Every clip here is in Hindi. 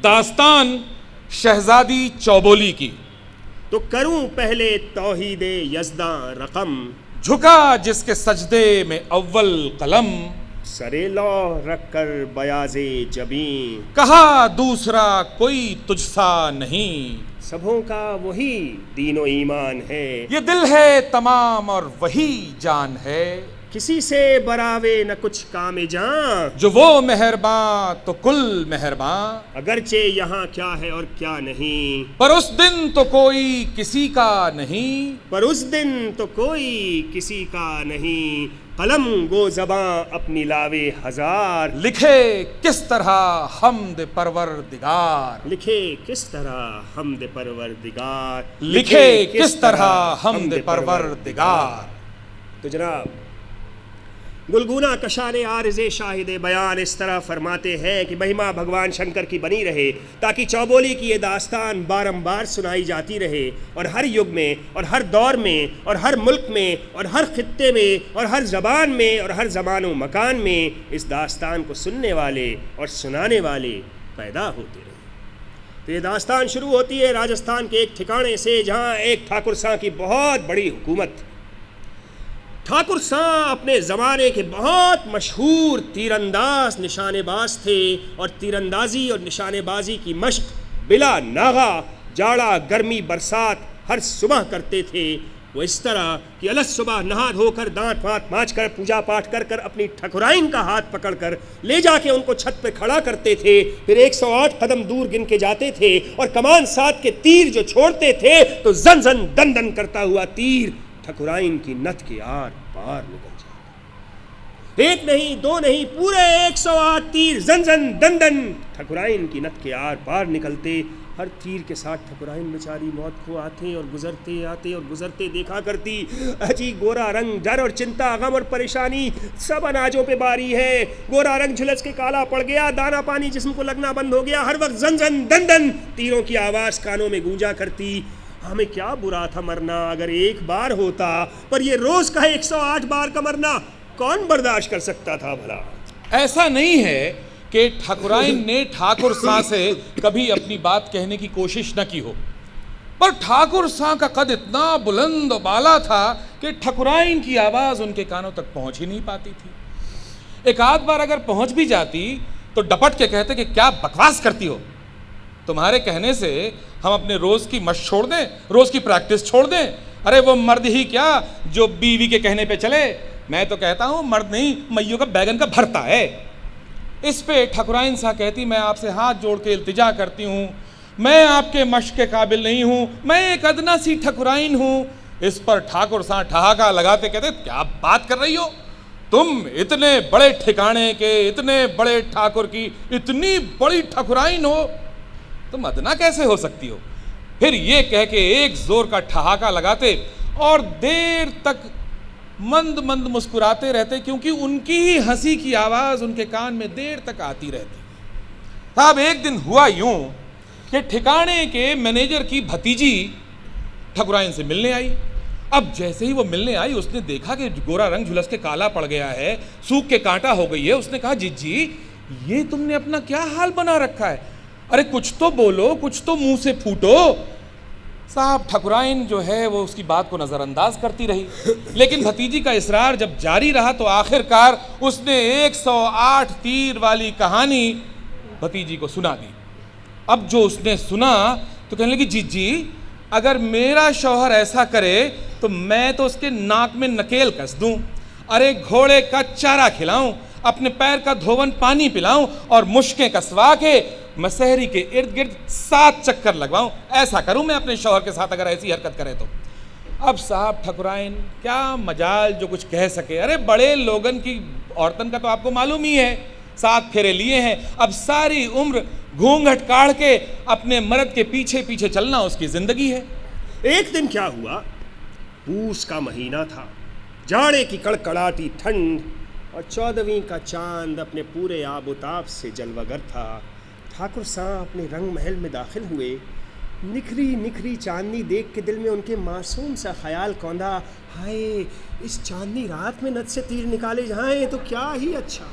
दास्तान शहजादी चौबोली की। तो करूं पहले तौहीदे यज़दा रकम, झुका जिसके सजदे में अव्वल कलम, सरे लौह रख कर बयाज़े जबीं, कहा दूसरा कोई तुझसा नहीं, सबों का वही दीनो ईमान है, ये दिल है तमाम और वही जान है, किसी से बरावे न कुछ कामे जां, जो वो मेहरबान तो कुल मेहरबान, अगरचे यहाँ क्या है और क्या नहीं, पर उस दिन तो कोई किसी का नहीं, पर उस दिन तो कोई किसी का नहीं, कलम गो ज़बां अपनी लावे हजार, लिखे किस तरह हमद परवरदिगार, लिखे किस तरह हमद परवरदिगार, लिखे किस तरह हमद परवरदिगार। तो जनाब गुलगुना कशाने आरज़े शाहिदे बयान इस तरह फरमाते हैं कि महिमा भगवान शंकर की बनी रहे, ताकि चौबोली की ये दास्तान बारंबार सुनाई जाती रहे और हर युग में और हर दौर में और हर मुल्क में और हर खित्ते में और हर ज़बान में और हर ज़मान व मकान में इस दास्तान को सुनने वाले और सुनाने वाले पैदा होते रहे। तो ये दास्तान शुरू होती है राजस्थान के एक ठिकाने से, जहाँ एक ठाकुर सां की बहुत बड़ी हुकूमत। ठाकुर सां अपने ज़माने के बहुत मशहूर तीरंदाज निशानेबाज थे और तीरंदाजी और निशानेबाजी की मश्क बिला नागा जाड़ा गर्मी बरसात हर सुबह करते थे। वो इस तरह कि अलग सुबह नहा धोकर दांत वाँत माँज कर पूजा पाठ कर कर अपनी ठकुराइन का हाथ पकड़ कर ले जाके उनको छत पे खड़ा करते थे, फिर 108 कदम दूर गिन के जाते थे और कमान साथ के तीर जो छोड़ते थे तो जन जन दन दन करता हुआ तीर ठकुराइन की नथ के आर पार निकल जाता। एक नहीं दो नहीं, पूरे 108 तीर जन जन दन दन ठकुराइन की नथ के आर पार निकलते। हर तीर के साथ ठकुराइन बेचारी मौत को आते और गुजरते आते और गुजरते देखा करती। अजी गोरा रंग, डर और चिंता, गम और परेशानी सब अनाजों पे बारी है। गोरा रंग झुलस के काला पड़ गया, दाना पानी जिस्म को लगना बंद हो गया। हर वक्त जन जन दन दन तीरों की आवाज़ कानों में गूंजा करती। हमें क्या बुरा था मरना अगर एक बार होता, पर ये रोज का 108 बार का मरना कौन बर्दाश्त कर सकता था भला। ऐसा नहीं है कि ठाकुराइन ने ठाकुर सां से कभी अपनी बात कहने की कोशिश न की हो, पर ठाकुर सां का कद इतना बुलंद और बाला था कि ठकुराइन की आवाज़ उनके कानों तक पहुंच ही नहीं पाती थी। एक आध बार अगर पहुंच भी जाती तो डपट के कहते कि क्या बकवास करती हो, तुम्हारे कहने से हम अपने रोज़ की मशक छोड़ दें, रोज़ की प्रैक्टिस छोड़ दें। अरे वो मर्द ही क्या जो बीवी के कहने पे चले, मैं तो कहता हूँ मर्द नहीं मैयों का बैगन का भरता है। इस पे ठकुराइन सां कहती, मैं आपसे हाथ जोड़ के इल्तिजा करती हूँ, मैं आपके मशक के काबिल नहीं हूँ, मैं एक अदना सी ठकुराइन हूँ। इस पर ठाकुर सां ठहाका लगाते कहते, क्या बात कर रही हो तुम, इतने बड़े ठिकाने के, इतने बड़े ठाकुर की इतनी बड़ी ठकुराइन हो, तुम अदना कैसे हो सकती हो। फिर ये कह के एक जोर का ठहाका लगाते और देर तक मंद मंद मुस्कुराते रहते, क्योंकि उनकी ही हंसी की आवाज़ उनके कान में देर तक आती रहती। अब एक दिन हुआ यूं कि ठिकाने के मैनेजर की भतीजी ठकुराइन से मिलने आई। अब जैसे ही वो मिलने आई उसने देखा कि गोरा रंग झुलस के काला पड़ गया है, सूख के कांटा हो गई है। उसने कहा, जीजी ये तुमने अपना क्या हाल बना रखा है, अरे कुछ तो बोलो, कुछ तो मुंह से फूटो। साहब ठकुराइन जो है वो उसकी बात को नज़रअंदाज करती रही, लेकिन भतीजी का इसरार जब जारी रहा तो आखिरकार उसने 108 तीर वाली कहानी भतीजी को सुना दी। अब जो उसने सुना तो कहने लगी, जीजी अगर मेरा शौहर ऐसा करे तो मैं तो उसके नाक में नकेल कस दूं, अरे घोड़े का चारा खिलाऊं, अपने पैर का धोवन पानी पिलाऊं और मुश्कें कसवा के मसहरी के इर्द गिर्द 7 चक्कर लगवाऊं। ऐसा करूं मैं अपने शौहर के साथ अगर ऐसी हरकत करे तो। अब साहब ठकुराइन क्या मजाल जो कुछ कह सके। अरे बड़े लोगन की औरतन का तो आपको मालूम ही है, 7 फेरे लिए हैं। अब सारी उम्र घूंघट काढ़ के अपने मर्द के पीछे पीछे चलना उसकी जिंदगी है। एक दिन क्या हुआ, पूस का महीना था, जाड़े की कड़कड़ाती ठंड और 14वीं का चांद अपने पूरे आबोताब से जलवागर था। ठाकुर सां अपने रंग महल में दाखिल हुए। निखरी निखरी चांदनी देख के दिल में उनके मासूम सा ख्याल कौंधा, हाय इस चांदनी रात में नथ से तीर निकाले जाएं तो क्या ही अच्छा।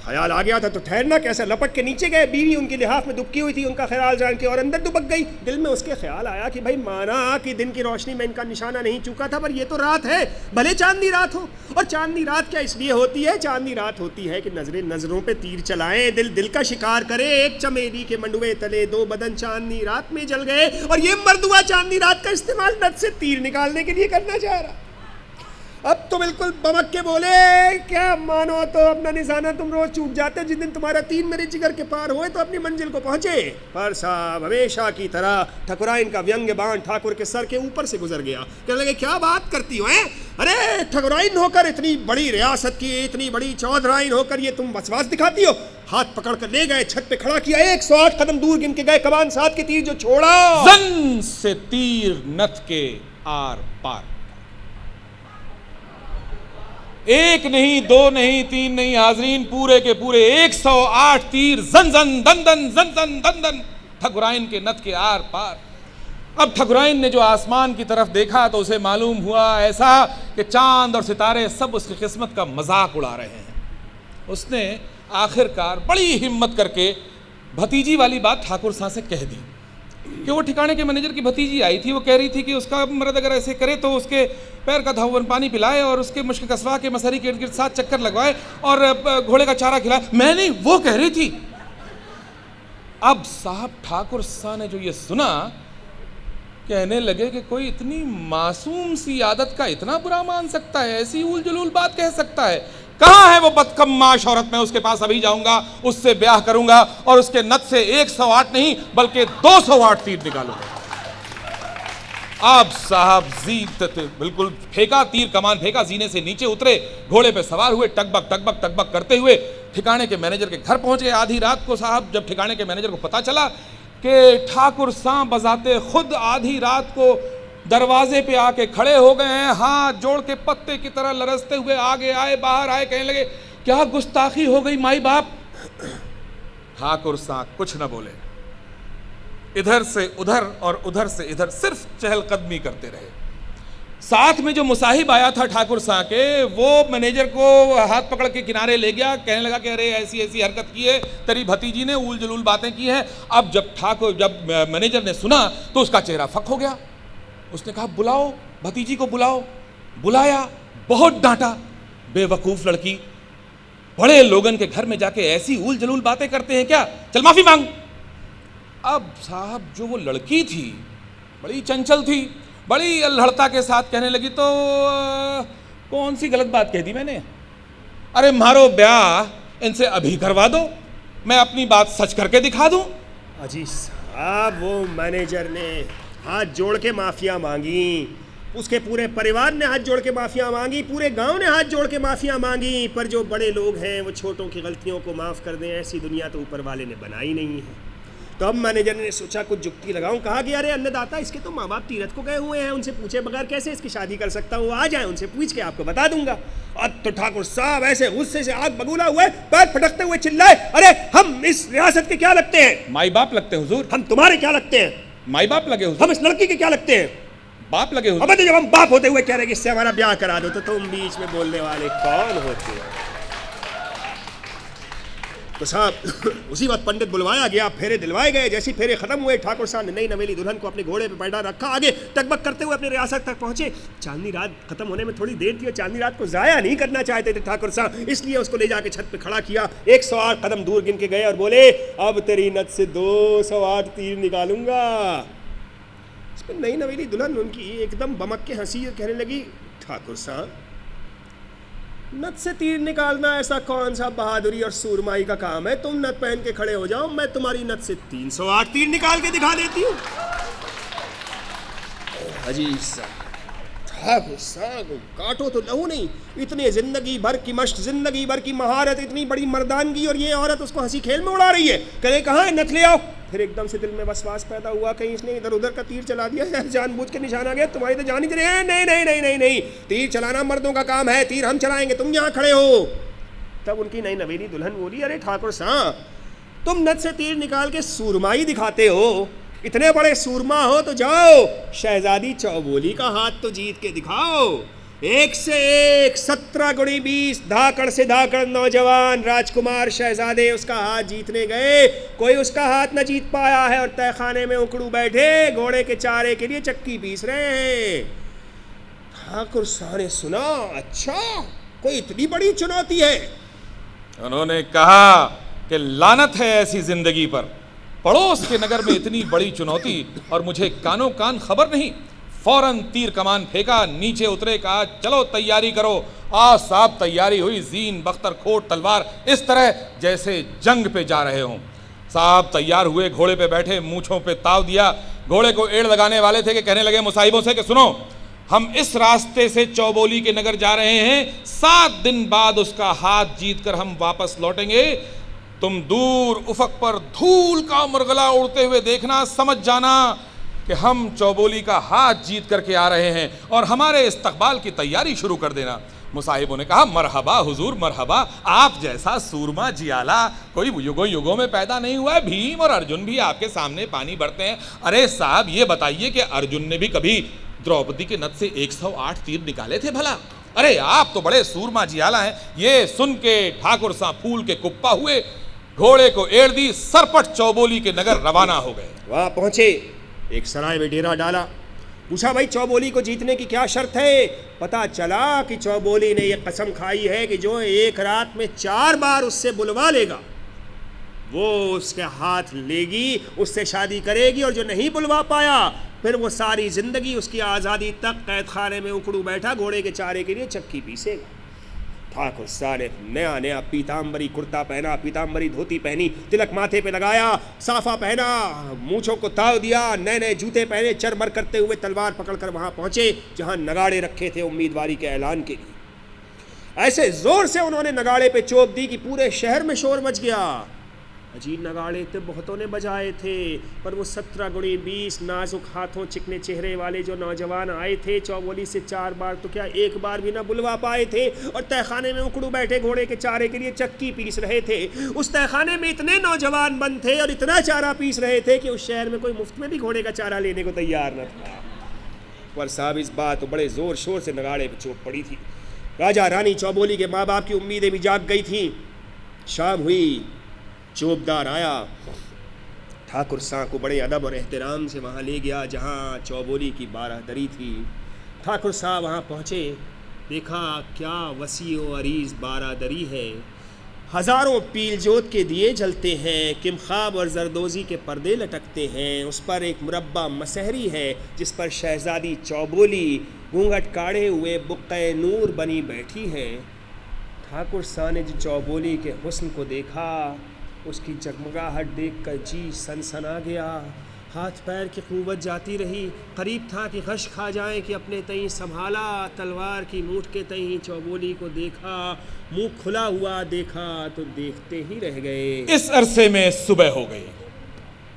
ख्याल आ गया था तो ठहरना कैसा, लपट के नीचे गए। बीवी उनके लिहाफ में दुबकी हुई थी, उनका ख्याल जान के और अंदर दुबक गई। दिल में उसके ख्याल आया कि भाई माना कि दिन की रोशनी में इनका निशाना नहीं चूका था, पर ये तो रात है, भले चांदनी रात हो। और चांदनी रात क्या इसलिए होती है, चांदनी रात होती है कि नजरें नजरों पे तीर चलाएं, दिल दिल का शिकार करे। एक चमेली के मंडुए तले दो बदन चांदनी रात में जल गए, और ये मर्दुआ चांदनी रात का इस्तेमाल नद से तीर निकालने के लिए करना चाह रहा। अब तो बिल्कुल बमक के बोले, क्या मानो तो अपना निशाना तुम रोज चूक जाते हो, जिस दिन तुम्हारा तीर मेरे जिगर के पार हुए तो अपनी मंजिल को पहुंचे। पर साहब हमेशा की तरह ठकुराइन का व्यंग्य बाण ठाकुर के सर के ऊपर से गुजर गया। कहने लगे, क्या बात करती हो हैं? अरे ठकुराइन होकर, इतनी बड़ी रियासत की, इतनी बड़ी चौधराइन होकर ये तुम बसवास दिखाती हो। हाथ पकड़ कर ले गए, छत पे खड़ा किया, 108 कदम दूर गिन के गए, कमान साथ के तीर जो छोड़ा, जन से तीर नथ के आर पार। एक नहीं, दो नहीं, तीन नहीं, हाजरीन पूरे के पूरे 108 तीर जन जन दन दन जन जन दन दन ठकुराइन के नथ के आर पार। अब ठकुराइन ने जो आसमान की तरफ देखा तो उसे मालूम हुआ ऐसा कि चांद और सितारे सब उसकी किस्मत का मजाक उड़ा रहे हैं। उसने आखिरकार बड़ी हिम्मत करके भतीजी वाली बात ठाकुर साहब से कह दी कि वो ठिकाने के मैनेजर की भतीजी आई थी, वो कह रही थी कि उसका मर्द अगर ऐसे करे तो उसके पैर का धौवन पानी पिलाए और उसके मुश्क कसवा के मसहरी के इर्द गिर्द 7 चक्कर लगवाए और घोड़े का चारा खिलाए। मैं नहीं, वो कह रही थी। अब साहब ठाकुर साहब ने जो ये सुना, कहने लगे कि कोई इतनी मासूम सी आदत का इतना बुरा मान सकता है, ऐसी उल जलूल बात कह सकता है? कहाँ है वो बदकम्माश औरत? मैं उसके पास अभी जाऊंगा, उससे ब्याह करूंगा और उसके नथ से 108 नहीं बल्कि 208 तीर निकालूंगा। अब साहब बिल्कुल फेंका, तीर कमान फेंका, जीने से नीचे उतरे, घोड़े पे सवार हुए, टकबक टकबक टकबक करते हुए ठिकाने के मैनेजर के घर पहुंच गए। आधी रात को साहब जब ठिकाने के मैनेजर को पता चला कि ठाकुर साहब बजाते खुद आधी रात को दरवाजे पे आके खड़े हो गए हैं, हाथ जोड़ के पत्ते की तरह लरसते हुए आगे आए, बाहर आए, कहने लगे, क्या गुस्ताखी हो गई माई बाप? ठाकुर साहब कुछ न बोले, इधर से उधर और उधर से इधर सिर्फ चहलकदमी करते रहे। साथ में जो मुसाहिब आया था ठाकुर साहब के, वो मैनेजर को हाथ पकड़ के किनारे ले गया, कहने लगा कि अरे ऐसी ऐसी हरकत की है, तेरी भतीजी ने उल जलूल बातें की हैं। अब जब मैनेजर ने सुना तो उसका चेहरा फक हो गया। उसने कहा, बुलाओ भतीजी को, बुलाओ। बुलाया, बहुत डांटा, बेवकूफ लड़की, बड़े लोगन के घर में जाके ऐसी उल जलूल बातें करते हैं क्या, चल माफी मांग। अब साहब जो वो लड़की थी बड़ी चंचल थी, बड़ी अल्हड़ता के साथ कहने लगी, तो कौन सी गलत बात कह दी मैंने? अरे मारो ब्याह इनसे अभी करवा दो, मैं अपनी बात सच करके दिखा दूं। अजी साहब वो मैनेजर ने हाथ जोड़ के माफिया मांगी, उसके पूरे परिवार ने हाथ जोड़ के माफिया मांगी, पूरे गांव ने हाथ जोड़ के माफिया मांगी, पर जो बड़े लोग हैं वो छोटों की गलतियों को माफ़ कर दें, ऐसी दुनिया तो ऊपर वाले ने बनाई नहीं है। तो अब मैनेजर ने सोचा कुछ जुक्ति लगाऊं, कहा कि अरे अन्नदाता, इसके तो माँ बाप तीरथ को गए हुए हैं, उनसे पूछे बगैर कैसे इसकी शादी कर सकता हूँ, आ जाए उनसे पूछ के आपको बता दूंगा। अब तो ठाकुर साहब ऐसे गुस्से से आग बबूला हुए, पैर फटकते हुए चिल्लाए, अरे हम इस रियासत के क्या लगते हैं? माई बाप लगते हैं हुजूर। हम तुम्हारे क्या लगते हैं? माई बाप लगे हुजूर। हम इस लड़की के क्या लगते हैं? बाप लगे हुजूर। अब तो जब हम बाप होते हुए कह रहे कि इससे हमारा ब्याह करा दो, तो तुम बीच में बोलने वाले कौन होते हो? तो साहब उसी वक्त पंडित बुलवाया गया, फेरे दिलवाए गए। जैसी फेरे खत्म हुए, ठाकुर साहब ने नई नवेली दुल्हन को अपने घोड़े पे बैठा रखा, आगे टकबक करते हुए अपने रियासत तक पहुंचे। चांदनी रात खत्म होने में थोड़ी देर थी और चांदनी रात को जाया नहीं करना चाहते थे ठाकुर साहब, इसलिए उसको ले जाके छत पे खड़ा किया, 108 कदम दूर गिन के गए और बोले, अब तेरी नथ से 208 तीर निकालूंगा। इस पर नई नवेली दुल्हन उनकी एकदम बमक के हंसी और कहने लगी, ठाकुर साहब नथ से तीर निकालना ऐसा कौन सा बहादुरी और सूरमाई का काम है? तुम नथ पहन के खड़े हो जाओ, मैं तुम्हारी नथ से 308 तीर निकाल के दिखा देती हूँ। अजीज ठाकुर साहब काटो तो लहू नहीं, इतने जिंदगी भर की मश्क, जिंदगी भर की महारत, इतनी बड़ी मर्दानगी, और ये औरत उसको हंसी खेल में उड़ा रही है। कहे कहाँ है, नथ ले आओ। फिर एकदम से दिल में वसवास पैदा हुआ, कहीं इसने इधर उधर का तीर चला दिया है, जानबूझ के निशाना गया, तुम्हारी तो जान ही चले। नहीं नहीं नहीं नहीं नहीं, तीर चलाना मर्दों का काम है, तीर हम चलाएंगे, तुम यहाँ खड़े हो। तब उनकी नई नवेली दुल्हन बोली, अरे ठाकुर साहब तुम नथ से तीर निकाल के सूरमाई दिखाते हो, इतने बड़े सूरमा हो तो जाओ शहजादी चौबोली का हाथ तो जीत के दिखाओ। एक से एक 17 गुणी 20 धाकड़ से धाकड़ नौजवान राजकुमार शहजादे उसका हाथ जीतने गए, कोई उसका हाथ न जीत पाया है और तहखाने में उकड़ू बैठे घोड़े के चारे के लिए चक्की पीस रहे हैं। ठाकुर साहब ने सुना, अच्छा कोई इतनी बड़ी चुनौती है। उन्होंने कहा कि लानत है ऐसी जिंदगी पर, पड़ोस के नगर में इतनी बड़ी चुनौती और मुझे कानों कान खबर नहीं। फौरन तीर कमान फेंका, नीचे उतरे, कहा चलो तैयारी करो। आज साहब तैयारी हुई, जीन बख्तर खोट तलवार, इस तरह जैसे जंग पे जा रहे हों। साहब तैयार हुए, घोड़े पे बैठे, मूंछों पे ताव दिया। घोड़े को एड़ लगाने वाले थे कि कहने लगे मुसाहिबों से कि सुनो, हम इस रास्ते से चौबोली के नगर जा रहे हैं, 7 दिन बाद उसका हाथ जीत कर हम वापस लौटेंगे। तुम दूर उफक पर धूल का मुरगला उड़ते हुए देखना, समझ जाना कि हम चौबोली का हाथ जीत करके आ रहे हैं और हमारे इस्तकबाल की तैयारी शुरू कर देना। मुसाहिबों ने कहा मरहबा हुजूर मरहबा, आप जैसा सूरमा जियाला कोई युगों युगों में पैदा नहीं हुआ है। भीम और अर्जुन भी आपके सामने पानी भरते हैं। अरे साहब ये बताइए कि अर्जुन ने भी कभी द्रौपदी के नथ से 108 तीर निकाले थे भला? अरे आप तो बड़े सूरमा जियाला हैं। ये सुन के ठाकुर सा फूल के कुप्पा हुए, घोड़े को एड़ दी, सरपट चौबोली के नगर रवाना हो गए। वहां पहुंचे, एक सराय में डेरा डाला, पूछा भाई चौबोली को जीतने की क्या शर्त है? पता चला कि चौबोली ने यह कसम खाई है कि जो एक रात में 4 बार उससे बुलवा लेगा वो उसके हाथ लेगी, उससे शादी करेगी, और जो नहीं बुलवा पाया फिर वो सारी जिंदगी उसकी आज़ादी तक कैद खाने में उकड़ू बैठा घोड़े के चारे के लिए चक्की पीसेगा। ठाकुर साहब ने नया नया पीताम्बरी कुर्ता पहना, पीताम्बरी धोती पहनी, तिलक माथे पे लगाया, साफा पहना, मूंछों को ताव दिया, नए नए जूते पहने, चरमर करते हुए तलवार पकड़कर वहां पहुंचे जहां नगाड़े रखे थे उम्मीदवारी के ऐलान के लिए। ऐसे जोर से उन्होंने नगाड़े पे चोप दी कि पूरे शहर में शोर मच गया। अजीब नगाड़े तो बहुतों ने बजाए थे, पर वो 17 गुणी 20 नाजुक हाथों चिकने चेहरे वाले जो नौजवान आए थे चौबोली से 4 बार तो क्या एक बार भी ना बुलवा पाए थे, और तहखाने में उकड़ू बैठे घोड़े के चारे के लिए चक्की पीस रहे थे। उस तहखाने में इतने नौजवान बंद थे और इतना चारा पीस रहे थे कि उस शहर में कोई मुफ्त में भी घोड़े का चारा लेने को तैयार न था। पर साहब इस बात तो बड़े जोर शोर से नगाड़े पर चोट पड़ी थी। राजा रानी चौबोली के माँ बाप की उम्मीदें भी जाग गई थी। शाम हुई, चौबदार आया, ठाकुर साहब को बड़े अदब और एहतराम से वहाँ ले गया जहाँ चौबोली की बारादरी थी। ठाकुर साहब वहाँ पहुँचे, देखा क्या वसी व अरीज बारादरी है। हज़ारों पील जोत के दिए जलते हैं, किमखाब और जरदोजी के पर्दे लटकते हैं। उस पर एक मुरब्बा मसहरी है जिस पर शहजादी चौबोली घूंघट काढ़े हुए बुक्के नूर बनी बैठी है। ठाकुर साहब ने जो चौबोली के हुस्न को देखा, उसकी जगमगाहट देखकर जी सनसना गया, हाथ पैर की क़ुव्वत जाती रही। करीब था कि गश खा जाए कि अपने तई संभाला, तलवार की मूठ के तई चौबोली को देखा, मुंह खुला हुआ देखा तो देखते ही रह गए। इस अरसे में सुबह हो गई।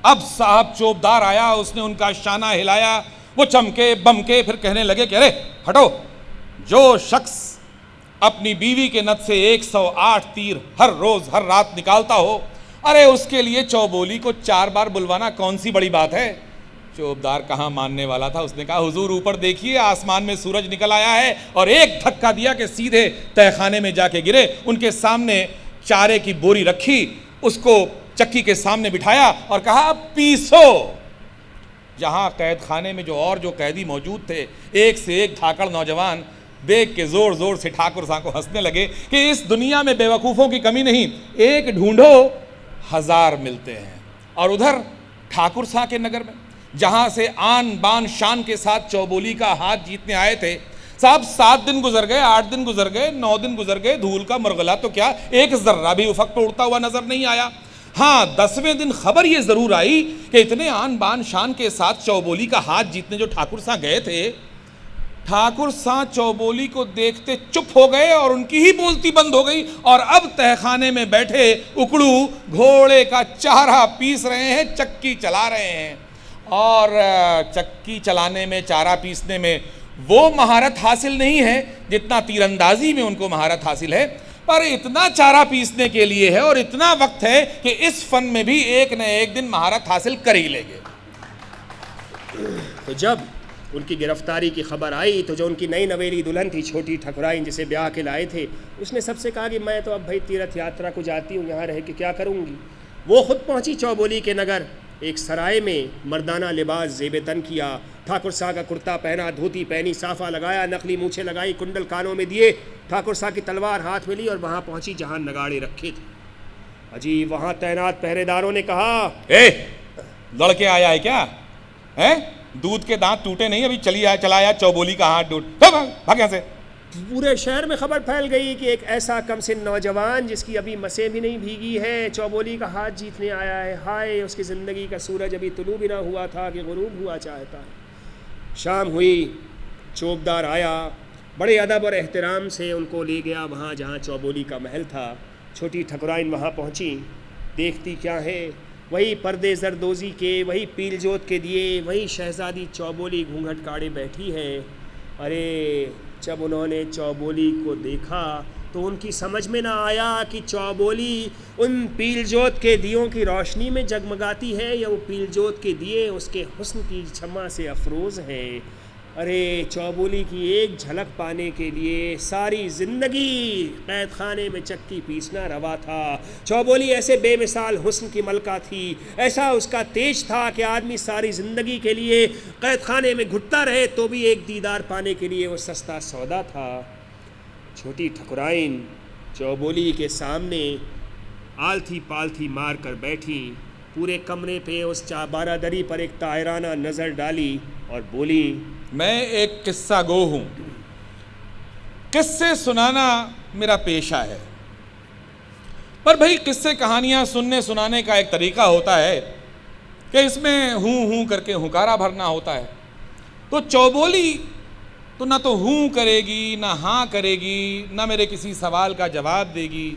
अब साहब चौबदार आया, उसने उनका शाना हिलाया, वो चमके बमके, फिर कहने लगे कि अरे हटो, जो शख्स अपनी बीवी के नथ से 108 तीर हर रोज हर रात निकालता हो, अरे उसके लिए चौबोली को 4 बार बुलवाना कौन सी बड़ी बात है। चौबदार कहाँ मानने वाला था, उसने कहा हुजूर ऊपर देखिए, आसमान में सूरज निकल आया है, और एक धक्का दिया कि सीधे तहखाने में जाके गिरे। उनके सामने चारे की बोरी रखी, उसको चक्की के सामने बिठाया और कहा पीसो। जहां कैद खाने में जो कैदी मौजूद थे, एक से एक धाकड़ नौजवान देख के जोर जोर से ठाकुर साहब को हंसने लगे कि इस दुनिया में बेवकूफ़ों की कमी नहीं, एक ढूंढो 1000 मिलते हैं। और उधर ठाकुर साहब के नगर में जहां से आन बान शान के साथ चौबोली का हाथ जीतने आए थे, साहब 7 दिन गुजर गए, 8 दिन गुजर गए, 9 दिन गुजर गए, धूल का मुरगला तो क्या एक जर्रा भी उफक पे उड़ता हुआ नजर नहीं आया। हाँ, 10वें दिन खबर ये जरूर आई कि इतने आन बान शान के साथ चौबोली का हाथ जीतने जो ठाकुर साहब गए थे, ठाकुर साहब चौबोली को देखते चुप हो गए और उनकी ही बोलती बंद हो गई, और अब तहखाने में बैठे उकड़ू घोड़े का चारा पीस रहे हैं, चक्की चला रहे हैं। और चक्की चलाने में, चारा पीसने में वो महारत हासिल नहीं है जितना तीरंदाजी में उनको महारत हासिल है, पर इतना चारा पीसने के लिए है और इतना वक्त है कि इस फन में भी एक न एक दिन महारत हासिल कर ही लेंगे। तो जब उनकी गिरफ्तारी की खबर आई तो जो उनकी नई नवेली दुल्हन थी छोटी ठकुराइन जिसे ब्याह के लाए थे, उसने सबसे कहा कि मैं तो अब भाई तीर्थ यात्रा को जाती हूँ, यहाँ रह के क्या करूँगी। वो खुद पहुँची चौबोली के नगर। एक सराय में मर्दाना लिबास ज़ेब तन किया, ठाकुर साहब का कुर्ता पहना, धोती पहनी, साफा लगाया, नकली मूछें लगाई, कुंडल कानों में दिए, ठाकुर साहब की तलवार हाथ में ली और वहाँ पहुँची जहाँ नगाड़े रखे थे। अजीब, वहाँ तैनात पहरेदारों ने कहा, ए लड़के आया है क्या है? दूध के दांत टूटे नहीं, अभी चलाया चौबोली का हाथ टूट, भाग यहाँ से। पूरे शहर में खबर फैल गई कि एक ऐसा कमसिन नौजवान जिसकी अभी मसें भी नहीं भीगी हैं चौबोली का हाथ जीतने आया है। हाय, उसकी ज़िंदगी का सूरज अभी तुलू भी ना हुआ था कि गुरूब हुआ चाहता है। शाम हुई, चौबदार आया, बड़े अदब और एहतराम से उनको ले गया वहाँ जहाँ चौबोली का महल था। छोटी ठकुराइन वहाँ पहुँची, देखती क्या है, वही पर्दे जरदोज़ी के, वही पील जोत के दिए, वही शहज़ादी चौबोली घूंघट काढ़े बैठी है। अरे जब उन्होंने चौबोली को देखा तो उनकी समझ में ना आया कि चौबोली उन पील जोत के दियों की रोशनी में जगमगाती है या वो पील जोत के दिए उसके हुस्न की छमा से अफरोज़ हैं। अरे चौबोली की एक झलक पाने के लिए सारी ज़िंदगी कैद खाने में चक्की पीसना रवा था। चौबोली ऐसे बेमिसाल हुस्न की मलका थी, ऐसा उसका तेज था कि आदमी सारी ज़िंदगी के लिए कैद खाने में घुटता रहे तो भी एक दीदार पाने के लिए वो सस्ता सौदा था। छोटी ठकुराइन चौबोली के सामने आलथी पालथी मार कर बैठी, पूरे कमरे पे उस बारादरी पर एक तायराना नज़र डाली और बोली, मैं एक किस्सा गो हूँ, किस्से सुनाना मेरा पेशा है। पर भाई किस्से कहानियाँ सुनने सुनाने का एक तरीका होता है कि इसमें हूँ करके हुकारा भरना होता है। तो चौबोली तो ना तो हूँ करेगी, ना हाँ करेगी, ना मेरे किसी सवाल का जवाब देगी।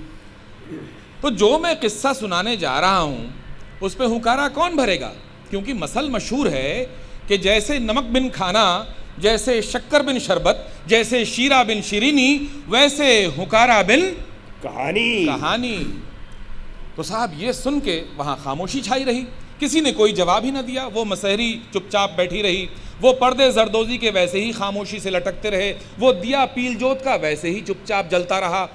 तो जो मैं किस्सा सुनाने जा रहा हूँ उस पे हुकारा कौन भरेगा? क्योंकि मसल मशहूर है कि जैसे नमक बिन खाना, जैसे शक्कर बिन शरबत, जैसे शीरा बिन शिरीनी, वैसे हुकारा बिन कहानी। तो साहब ये सुन के वहाँ खामोशी छाई रही, किसी ने कोई जवाब ही ना दिया। वो मसहरी चुपचाप बैठी रही, वो पर्दे जरदोजी के वैसे ही खामोशी से लटकते रहे, वो दिया पील जोत का वैसे ही चुपचाप जलता रहा।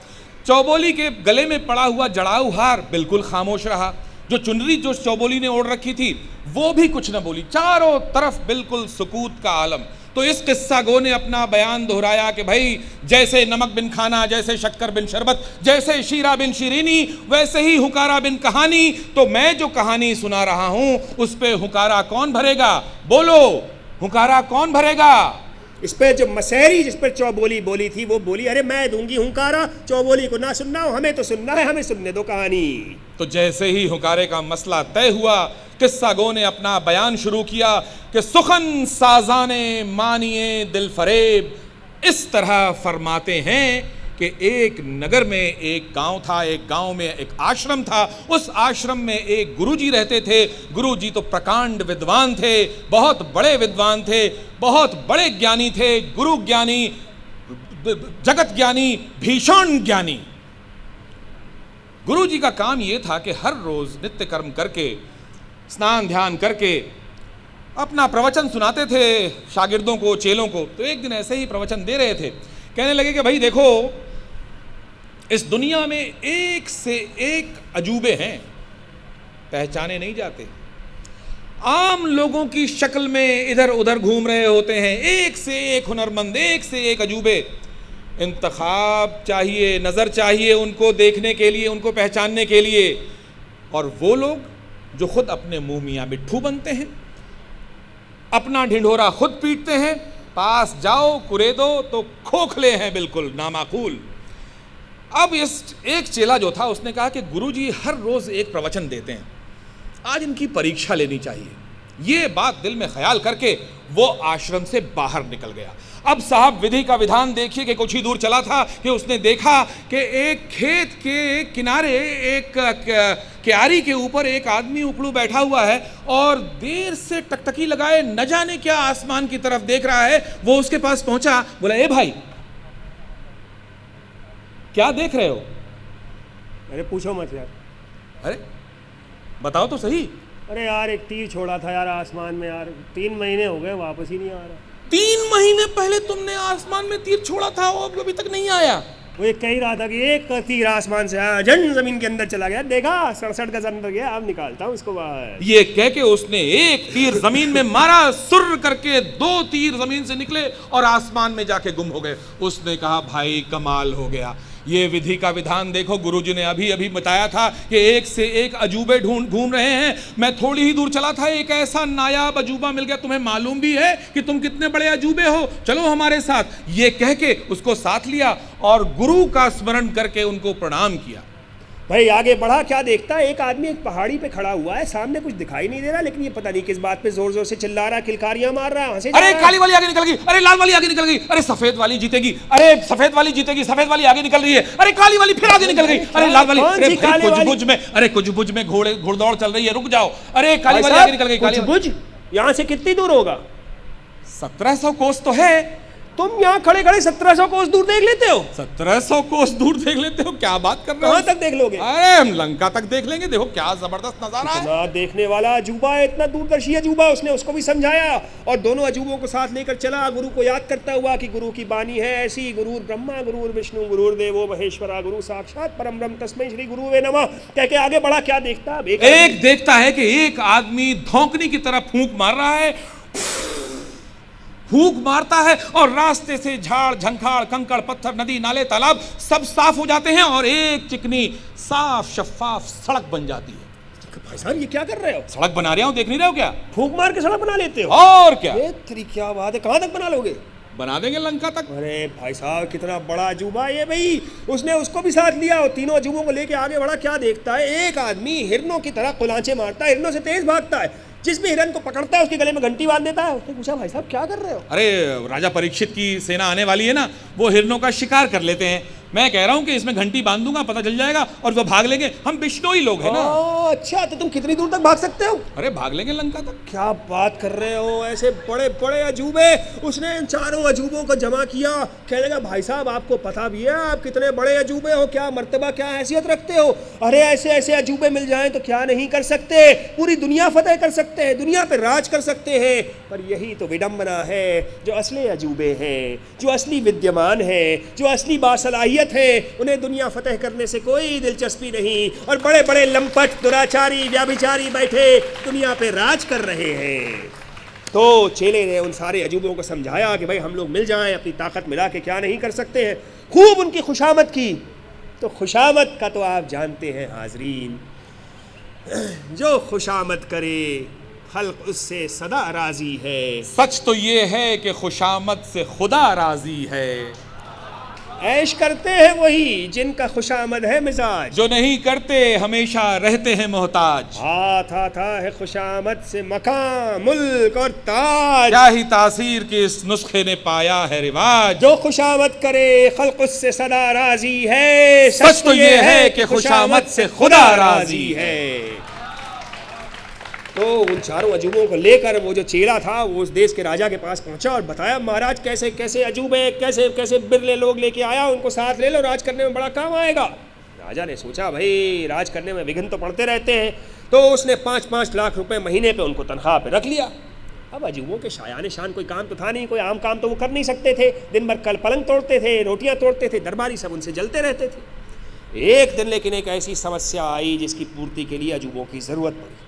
चौबोली के गले में पड़ा हुआ जड़ाऊ हार बिल्कुल खामोश रहा। जो चुनरी जो चौबोली ने ओढ़ रखी थी वो भी कुछ न बोली। चारों तरफ बिल्कुल सुकूत का आलम। तो इस किस्सा गो ने अपना बयान दोहराया कि भाई जैसे नमक बिन खाना, जैसे शक्कर बिन शरबत, जैसे शीरा बिन शिरीनी, वैसे ही हुकारा बिन कहानी। तो मैं जो कहानी सुना रहा हूं उस पे हुकारा कौन भरेगा? बोलो, हुकारा कौन भरेगा? इस पे जो मसहरी जिस पर चौबोली बोली थी वो बोली, अरे मैं दूंगी हुंकारा, चौबोली को ना सुनना हो, हमें तो सुनना है, हमें सुनने दो कहानी। तो जैसे ही हुकारे का मसला तय हुआ, किस्सा गो ने अपना बयान शुरू किया कि सुखन साजाने मानिए दिल फरेब इस तरह फरमाते हैं कि एक नगर में एक गांव था, एक गांव में एक आश्रम था। उस आश्रम में एक गुरुजी रहते थे। गुरुजी तो प्रकांड विद्वान थे, बहुत बड़े विद्वान थे, बहुत बड़े ज्ञानी थे, गुरु ज्ञानी, जगत ज्ञानी, भीषण ज्ञानी। गुरुजी का काम ये था कि हर रोज नित्य कर्म करके, स्नान ध्यान करके अपना प्रवचन सुनाते थे शागिर्दों को, चेलों को। तो एक दिन ऐसे ही प्रवचन दे रहे थे, कहने लगे कि भाई देखो, इस दुनिया में एक से एक अजूबे हैं, पहचाने नहीं जाते। आम लोगों की शक्ल में इधर उधर घूम रहे होते हैं, एक से एक हुनरमंद, एक से एक अजूबे। इंतखाब चाहिए, नज़र चाहिए उनको देखने के लिए, उनको पहचानने के लिए। और वो लोग जो खुद अपने मुंह मियाँ मिट्ठू बनते हैं, अपना ढिंढोरा खुद पीटते हैं, पास जाओ कुरेदो तो खोखले हैं, बिल्कुल नामाकूल। अब इस एक चेला जो था उसने कहा कि गुरुजी हर रोज एक प्रवचन देते हैं, आज इनकी परीक्षा लेनी चाहिए। ये बात दिल में ख्याल करके वो आश्रम से बाहर निकल गया। अब साहब विधि का विधान देखिए कि कुछ ही दूर चला था कि उसने देखा कि एक खेत के किनारे एक क्यारी के ऊपर एक आदमी उपड़ू बैठा हुआ है और देर से टकटकी लगाए न जाने क्या आसमान की तरफ देख रहा है। वो उसके पास पहुंचा, बोला, ए भाई क्या देख रहे हो? अरे पूछो मत यार। अरे बताओ तो सही। अरे यार एक तीर छोड़ा था यार आसमान में यार, 3 महीने हो गए वापस ही नहीं आ रहा। 3 महीने पहले तुमने आसमान में तीर छोड़ा था, वो अभी तक नहीं आया। वो एक कह ही रहा था कि एक तीर आसमान से आया, जन जमीन के अंदर चला गया, देखा 67 गज अंदर गया, अब निकालता हूँ इसको बाहर। ये कह के उसने एक तीर जमीन में मारा, सुर करके 2 तीर जमीन से निकले और आसमान में जाके गुम हो गए। उसने कहा भाई कमाल हो गया, ये विधि का विधान देखो, गुरुजी ने अभी अभी बताया था कि एक से एक अजूबे घूम रहे हैं। मैं थोड़ी ही दूर चला था, एक ऐसा नायाब अजूबा मिल गया, तुम्हें मालूम भी है कि तुम कितने बड़े अजूबे हो, चलो हमारे साथ। ये कह के उसको साथ लिया और गुरु का स्मरण करके उनको प्रणाम किया। भाई आगे बढ़ा, क्या देखता है, एक आदमी एक पहाड़ी पे खड़ा हुआ है, सामने कुछ दिखाई नहीं दे रहा, लेकिन ये पता नहीं किस बात पे जोर जोर से चिल्ला रहा, किलकारियां मार रहा है, हंसे जा अरे रहा है। काली वाली आगे निकल गई, अरे लाल वाली आगे निकल गई, अरे सफेद वाली जीतेगी, अरे सफेद वाली जीतेगी, सफेद वाली आगे निकल रही है, अरे काली वाली फिर आगे निकल गई, अरे लाल वाली, कौन सी अरे काली वाली? कुछ में, अरे कुछ में घोड़दौड़ चल रही है, रुक जाओ, अरे काली वाली आगे निकल गई। काली कुछ यहाँ से कितनी दूर होगा? 1700 कोस तो है। तुम यहाँ खड़े खड़े 1700 कोस दूर देख लेते हो? 1700 कोस दूर देख लेते हो, क्या बात कर रहे हो? कहाँ तक देख लोगे? अरे हम लंका तक देख लेंगे, देखो क्या जबरदस्त नजारा है। इतना देखने वाला अजूबा है, इतना दूरदर्शी अजूबा, उसने उसको भी समझाया और दोनों अजूबों को साथ लेकर चला, गुरु को याद करता हुआ कि गुरु की बानी है ऐसी, गुरुर ब्रह्मा गुरुर विष्णु गुरुर देवो महेश्वरा, गुरु साक्षात परम ब्रह्म तस्मै श्री गुरुवे नमः कह के आगे बढ़ा। क्या देखता? एक देखता है कि एक आदमी धौंकनी की तरह फूंक मार रहा है, फूंक मारता है और रास्ते से झाड़ झंखाड़ कंकड़ पत्थर नदी नाले तालाब सब साफ हो जाते हैं और एक चिकनी साफ शफाफ सड़क बन जाती है। भाई साहब ये क्या कर रहे हो? सड़क बना रहा हूं, देख नहीं रहे हो क्या? फूंक मार के सड़क बना लेते हो? और क्या, ये तेरी क्या बात है, कहाँ तक बना लोगे? बना देंगे लंका तक। अरे भाई साहब कितना बड़ा अजूबा ये भाई, उसने उसको भी साथ लिया और तीनों अजूबों को लेके आगे बढ़ा। क्या देखता है, एक आदमी हिरणों की तरह कुलांचे मारता है, हिरणों से तेज भागता है, जिस भी हिरन को पकड़ता है उसके गले में घंटी बांध देता है। उसने पूछा भाई साहब क्या कर रहे हो? अरे राजा परीक्षित की सेना आने वाली है ना, वो हिरणों का शिकार कर लेते हैं, मैं कह रहा हूं कि इसमें घंटी बांध दूंगा, पता चल जाएगा और वो भाग लेंगे। हम बिश्नोई लोग हैं ना। अच्छा, तो तुम कितनी दूर तक भाग सकते हो? अरे भाग लेंगे लंका तक। क्या बात कर रहे हो, ऐसे बड़े बड़े अजूबे। उसने इन चारों अजूबों को जमा किया, कहने लगा भाई साहब आपको पता भी है आप कितने बड़े अजूबे हो, क्या मर्तबा क्या हैसियत रखते हो। अरे ऐसे ऐसे अजूबे मिल जाएं तो क्या नहीं कर सकते, पूरी दुनिया फतेह कर सकते हैं, दुनिया पे राज कर सकते हैं। पर यही तो विडंबना है, जो असली अजूबे हैं, जो असली विद्यमान हैं, जो असली बासलाहियत है, उन्हें दुनिया फतेह करने से कोई दिलचस्पी नहीं और बड़े बड़े लंपट दुराचारी व्याभिचारी बैठे दुनिया पे राज कर रहे हैं। तो चेले ने उन सारे अजूबों को समझाया कि भाई हम लोग मिल जाएं, अपनी ताकत मिला के क्या नहीं कर सकते हैं। खूब उनकी खुशामद की। तो खुशामद का तो आप जानते हैं हाजरीन, जो खुशामद करे खल्क उससे सदा राजी है। सच तो ये है कि खुशामद से खुदा राजी है। ऐश करते हैं वही जिनका खुशामद है मिजाज, जो नहीं करते हमेशा रहते हैं मोहताज। हाथ आता है खुशामद से मकाम मुल्क और ताज। क्या ही तासीर के इस नुस्खे ने पाया है रिवाज। जो खुशामद करे खल्क उससे सदा राजी है। सच तो ये है कि खुशामद से खुदा राजी है। तो उन चारों अजूबों को लेकर वो जो चेला था वो उस देश के राजा के पास पहुंचा और बताया महाराज कैसे कैसे अजूबे कैसे कैसे बिरले लोग लेके आया, उनको साथ ले लो, राज करने में बड़ा काम आएगा। राजा ने सोचा भाई राज करने में विघ्न तो पड़ते रहते हैं, तो उसने 5-5 लाख रुपए महीने पे उनको तनख्वाह पे रख लिया। अब अजूबों के शायान शान कोई काम तो था नहीं, कोई आम काम तो वो कर नहीं सकते थे, दिन भर कल पलंग तोड़ते थे, रोटियां तोड़ते थे, दरबारी सब उनसे जलते रहते थे। एक दिन लेकिन एक ऐसी समस्या आई जिसकी पूर्ति के लिए अजूबों की जरूरत पड़ी।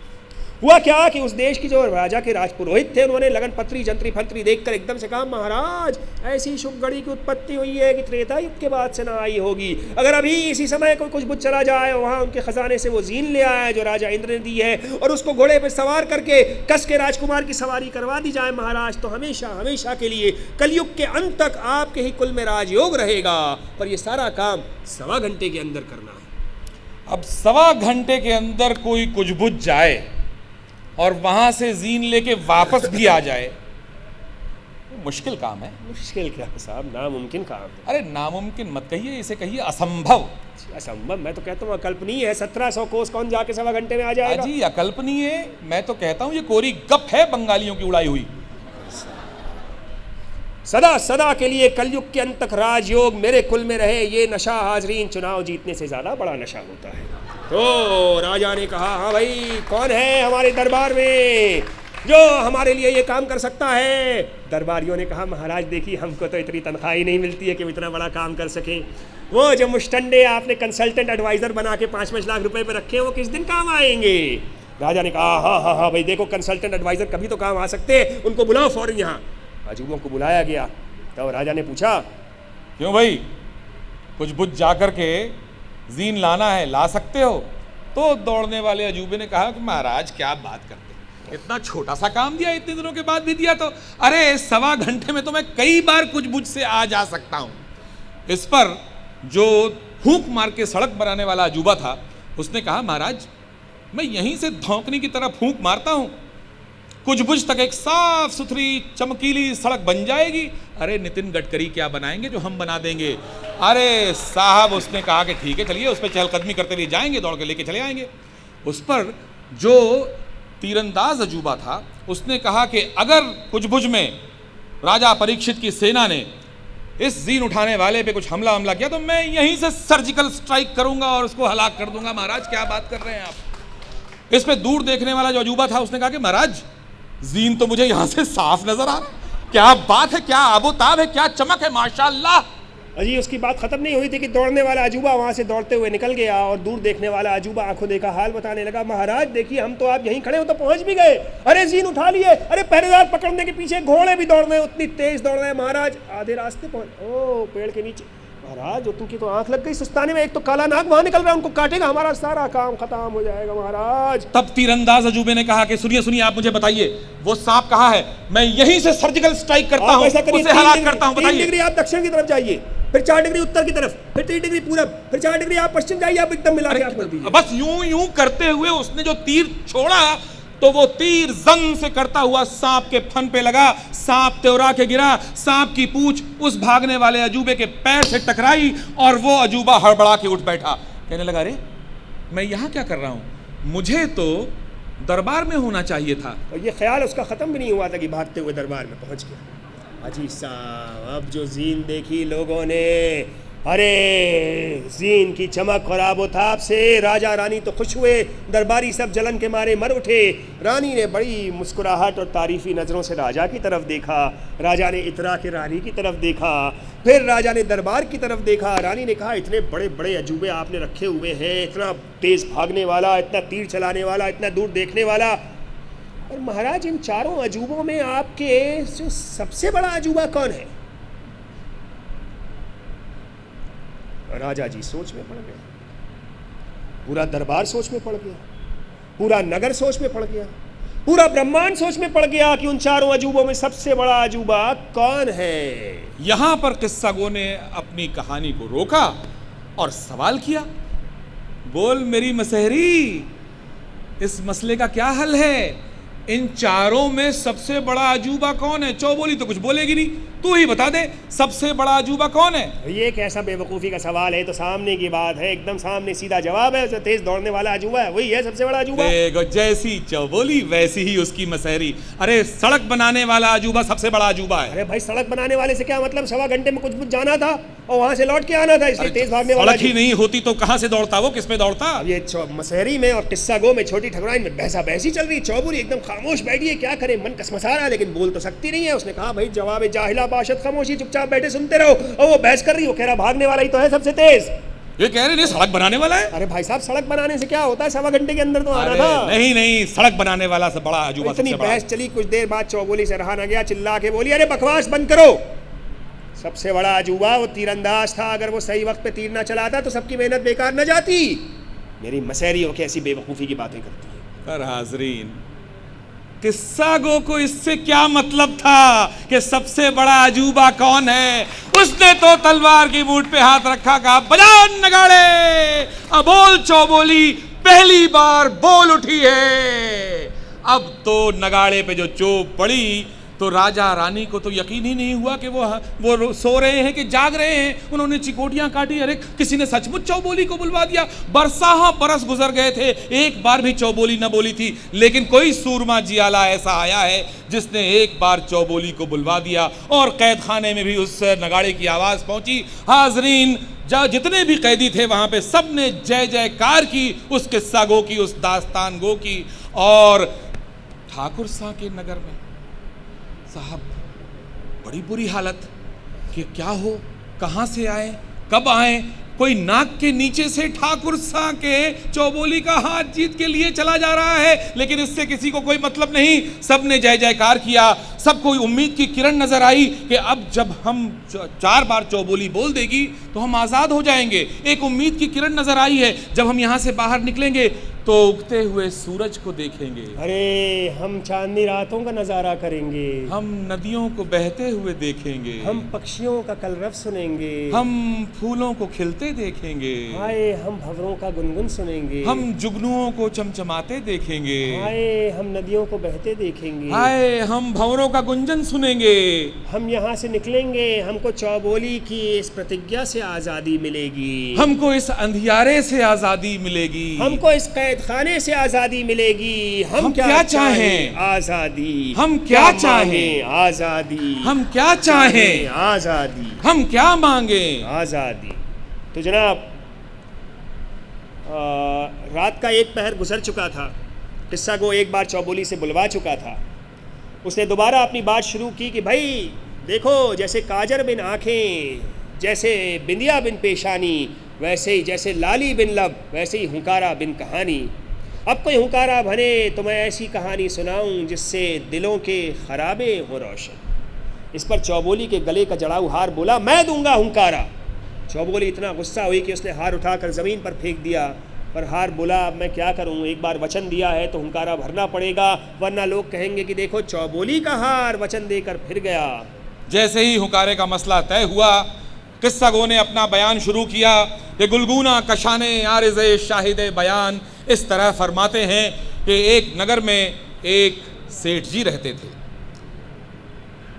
हुआ क्या कि उस देश की जो राजा के राजपुरोहित थे उन्होंने लगन पत्री जंत्री फंत्री देखकर एकदम से कहा महाराज ऐसी शुभ घड़ी की उत्पत्ति हुई है कि त्रेता युग के बाद से ना आई होगी। अगर अभी इसी समय कोई कुछ बुझ चला जाए, वहाँ उनके खजाने से वो जीन ले आया जो राजा इंद्र ने दी है और उसको घोड़े पर सवार करके कस के राजकुमार की सवारी करवा दी जाए महाराज, तो हमेशा हमेशा के लिए कलयुग के अंत तक आपके ही कुल में राजयोग रहेगा। पर ये सारा काम 1.25 घंटे के अंदर करना है। अब 1.25 घंटे के अंदर कोई कुछ बुझ जाए और वहां से जीन लेके वापस भी आ जाए, मुश्किल काम है। मुश्किल क्या साहब, नामुमकिन काम है। अरे नामुमकिन मत कहिए, इसे कहिए असंभव। असंभव मैं तो कहता हूँ अकल्पनीय है। 1700 कोस कौन जाके 1.25 घंटे में आ जाएगा? जी अकल्पनीय है, मैं तो कहता हूँ ये कोरी गप है बंगालियों की उड़ाई हुई। सदा सदा के लिए कलयुग के अंत तक राजयोग मेरे कुल में रहे, ये नशा हाजरीन चुनाव जीतने से ज्यादा बड़ा नशा होता है। तो राजा ने कहा हाँ भाई कौन है हमारे दरबार में? जो हमारे लिए ये काम कर सकता है। दरबारियों ने कहा महाराज देखिए हमको तो इतनी तनख्वाह ही नहीं मिलती है कि इतना बड़ा काम कर सकें। वो जो मुश्तंडे आपने कंसल्टेंट एडवाइज़र बना के 5-5 लाख रुपए पे रखे हैं वो किस दिन काम आएंगे। राजा ने कहा हाँ भाई देखो कंसल्टेंट एडवाइज़र कभी तो काम आ सकते हैं, उनको बुलाओ फौरन यहाँ। अजूबों को बुलाया गया तो राजा ने पूछा क्यों भाई, कुछ बुझ जाकर के जीन लाना है, ला सकते हो? तो दौड़ने वाले अजूबे ने कहा कि महाराज क्या बात करते हैं, इतना छोटा सा काम दिया, इतने दिनों के बाद भी दिया तो, अरे 1.25 घंटे में तो मैं कई बार कुछ बुझ से आ जा सकता हूँ। इस पर जो फूंक मार के सड़क बनाने वाला अजूबा था उसने कहा महाराज मैं यहीं से धौंकनी की तरह फूंक मारता हूँ, कुछ बुझ तक एक साफ सुथरी चमकीली सड़क बन जाएगी। अरे नितिन गडकरी क्या बनाएंगे जो हम बना देंगे। अरे साहब उसने कहा कि ठीक है चलिए, उस पर चहलकदमी करते हुए जाएंगे, दौड़ के लेके चले आएंगे। उस पर जो तीरंदाज अजूबा था उसने कहा कि अगर कुछ बुझ में राजा परीक्षित की सेना ने इस जीन उठाने वाले पे कुछ हमला किया तो मैं यहीं से सर्जिकल स्ट्राइक करूंगा और उसको हलाक कर दूंगा। महाराज क्या बात कर रहे हैं आप। इस पे दूर देखने वाला जो अजूबा था उसने कहा कि महाराज जीन तो मुझे यहां से साफ नजर आ रहा है, क्या बात है, क्या आबोताब है, क्या चमक है, माशाल्लाह। अजी उसकी बात खत्म नहीं हुई थी कि दौड़ने वाला अजूबा वहां से दौड़ते हुए निकल गया और दूर देखने वाला अजूबा आंखों देखा हाल बताने लगा महाराज देखिए हम तो आप यहीं खड़े हो तो पहुंच भी गए, अरे जीन उठा लिए, अरे पहरेदार पकड़ने के पीछे घोड़े भी दौड़ रहे हैं, उतनी तेज दौड़ रहे हैं महाराज, आधे रास्ते पहुंच, ओ पेड़ के नीचे महाराज जो तुम की तो आंख लग गई सुस्ताने में, एक तो काला नाग वहां निकल रहा है, उनको काटेगा हमारा सारा काम खत्म हो जाएगा महाराज। तब तीरंदाज अजूबे ने कहा कि सुनिए आप मुझे बताइए वो सांप कहाँ है, मैं यहीं से सर्जिकल स्ट्राइक करता हूं, उसे हलाक करता हूं, बताइए। 3 डिग्री आप दक्षिण की तरफ जाइए, फिर 4 डिग्री उत्तर की तरफ, फिर 3 डिग्री पूरब, फिर 4 डिग्री आप पश्चिम जाइए, आप एकदम मिला के आप कर दीजिए। बस यूं करते हुए उसने जो तीर छोड़ा तो वो तीर जंग से करता हुआ सांप के फन पे लगा, सांप त्योरा के गिरा, सांप की पूंछ उस भागने वाले अजूबे के पैर से टकराई और वो अजूबा हड़बड़ा के उठ बैठा, कहने लगा अरे मैं यहाँ क्या कर रहा हूँ, मुझे तो दरबार में होना चाहिए था। और ये ख्याल उसका खत्म भी नहीं हुआ था कि भागते हुए दरबार में पहुंच गया। अजी साहब अब जो जीन देखी लोगों ने, अरे जीन की चमक और आबोताब से राजा रानी तो खुश हुए, दरबारी सब जलन के मारे मर उठे। रानी ने बड़ी मुस्कुराहट और तारीफी नज़रों से राजा की तरफ देखा, राजा ने इतरा के रानी की तरफ देखा, फिर राजा ने दरबार की तरफ देखा। रानी ने कहा इतने बड़े बड़े अजूबे आपने रखे हुए हैं, इतना तेज़ भागने वाला, इतना तीर चलाने वाला, इतना दूर देखने वाला, और महाराज इन चारों अजूबों में आपके जो सबसे बड़ा अजूबा कौन है? राजा जी सोच में पड़ गया, पूरा दरबार सोच में पड़ गया, पूरा नगर सोच में पड़ गया, पूरा ब्रह्मांड सोच में पड़ गया कि उन चारों अजूबों में सबसे बड़ा अजूबा कौन है। यहां पर किस्सा गो ने अपनी कहानी को रोका और सवाल किया, बोल मेरी मसहरी इस मसले का क्या हल है, इन चारों में सबसे बड़ा अजूबा कौन है? चौबोली तो कुछ बोलेगी नहीं, तू ही बता दे सबसे बड़ा अजूबा कौन है। ये कैसा बेवकूफ़ी का सवाल है, तो सामने की बात है, एकदम सामने सीधा जवाब है, जो तेज दौड़ने वाला अजूबा है वही है सबसे बड़ा अजूबा। जैसी चौबोली वैसी ही उसकी मसहरी, अरे सड़क बनाने वाला अजूबा सबसे बड़ा अजूबा है। अरे भाई सड़क बनाने वाले से क्या मतलब, 1.25 घंटे में कुछ जाना था और वहां से लौट के आना था, इसलिए तेज भागने वाला। सड़क ही नहीं होती तो कहां से दौड़ता वो, किस पे दौड़ता? ये मसहरी में और किस्सा गो में छोटी ठकुराइन में बहसा बहसी चल रही, चौबोली एकदम खामोश बैठी है, क्या करे, मन कसमसा रहा लेकिन बोल तो सकती नहीं है। उसने कहा भाई जवाब जाहिला बाशत खामोशी, चुपचाप बैठे सुनते रहो। और वो बहस कर रही, वो कह रहा भागने वाला ही तो है सबसे तेज। ये कह रहे नहीं सड़क बनाने वाला है। अरे भाई साहब सड़क बनाने से क्या होता है, 1.25 घंटे के अंदर तो आना था। नहीं सड़क बनाने वाला से बड़ा अजूबा। इतनी बहस चली, कुछ देर बाद चौबोली से रहा न गया, चिल्ला के बोली अरे बकवास बंद करो, सबसे बड़ा अजूबा वो तीरंदाज था, अगर वो सही वक्त पे तीर ना चलाता तो सबकी मेहनत बेकार न जाती। मेरी मसहरी हो के ऐसी बेवकूफ़ी की बातें करती है। पर हाजरीन किस्सा गो को इससे क्या मतलब था कि सबसे बड़ा अजूबा कौन है? उसने तो तलवार की मूठ पे हाथ रखा, कहा बजा नगाड़े, अब बोल चौबोली पहली बार बोल उठी है। अब तो नगाड़े पे जो चोप पड़ी तो राजा रानी को तो यकीन ही नहीं हुआ कि वो सो रहे हैं कि जाग रहे हैं। उन्होंने चिकोटियां काटी, अरे किसी ने सचमुच चौबोली को बुलवा दिया। बरस गुजर गए थे, एक बार भी चौबोली न बोली थी, लेकिन कोई सूरमा जियाला ऐसा आया है जिसने एक बार चौबोली को बुलवा दिया और कैद खाने में भी उस नगाड़े की आवाज़ पहुंची। हाजरीन जितने भी कैदी थे वहां पे सब ने जय जयकार की उस किस्सा गो की, उस दास्तान गो की, और ठाकुर सां के नगर में साहब बड़ी बुरी हालत कि क्या हो, कहाँ से आए, कब आए। कोई नाक के नीचे से ठाकुर सां के चौबोली का हाथ जीत के लिए चला जा रहा है, लेकिन इससे किसी को कोई मतलब नहीं। सबने जय जयकार किया, सबको उम्मीद की किरण नजर आई कि अब जब हम 4 बार चौबोली बोल देगी तो हम आज़ाद हो जाएंगे। एक उम्मीद की किरण नजर आई है, जब हम यहाँ से बाहर निकलेंगे तो उगते हुए सूरज को देखेंगे, अरे हम चांदनी रातों का नज़ारा करेंगे, हम नदियों को बहते हुए देखेंगे, हम पक्षियों का कलरव सुनेंगे, हम फूलों को खिलते देखेंगे, हाय हम भंवरों का गुनगुन सुनेंगे, हम जुगनुओं को चमचमाते देखेंगे, हाय हम नदियों को बहते देखेंगे, हाय हम भंवरों का गुंजन सुनेंगे। हम यहाँ से निकलेंगे, हमको चौबोली की इस प्रतिज्ञा से आज़ादी मिलेगी, हमको इस अंधियारे से आज़ादी मिलेगी, हमको इस कैद खाने से आज़ादी मिलेगी। हम क्या चाहें? आज़ादी। हम क्या चाहें? आज़ादी। हम क्या चाहें? आज़ादी। हम क्या मांगे? आज़ादी। तो जनाब रात का एक पहर गुजर चुका था, किस्सा को एक बार चौबोली से बुलवा चुका था। उसने दोबारा अपनी बात शुरू की कि भाई देखो, जैसे काजर बिन आँखें, जैसे बिंदिया बिन पेशानी, वैसे ही जैसे लाली बिन लब, वैसे ही हुंकारा बिन कहानी। अब कोई हुंकारा भरे तो मैं ऐसी कहानी सुनाऊं जिससे दिलों के खराबे हो रोशन। इस पर चौबोली के गले का जड़ाऊ हार बोला, मैं दूंगा हुंकारा। चौबोली इतना गुस्सा हुई कि उसने हार उठाकर ज़मीन पर फेंक दिया, पर हार बोला अब मैं क्या करूं, एक बार वचन दिया है तो हुंकारा भरना पड़ेगा, वरना लोग कहेंगे कि देखो चौबोली का हार वचन देकर फिर गया। जैसे ही हुंकारे का मसला तय हुआ, किस्सा गो ने अपना बयान शुरू किया कि गुलगुना कशाने आरिज़े शाहिदे बयान इस तरह फरमाते हैं कि एक नगर में एक सेठ जी रहते थे।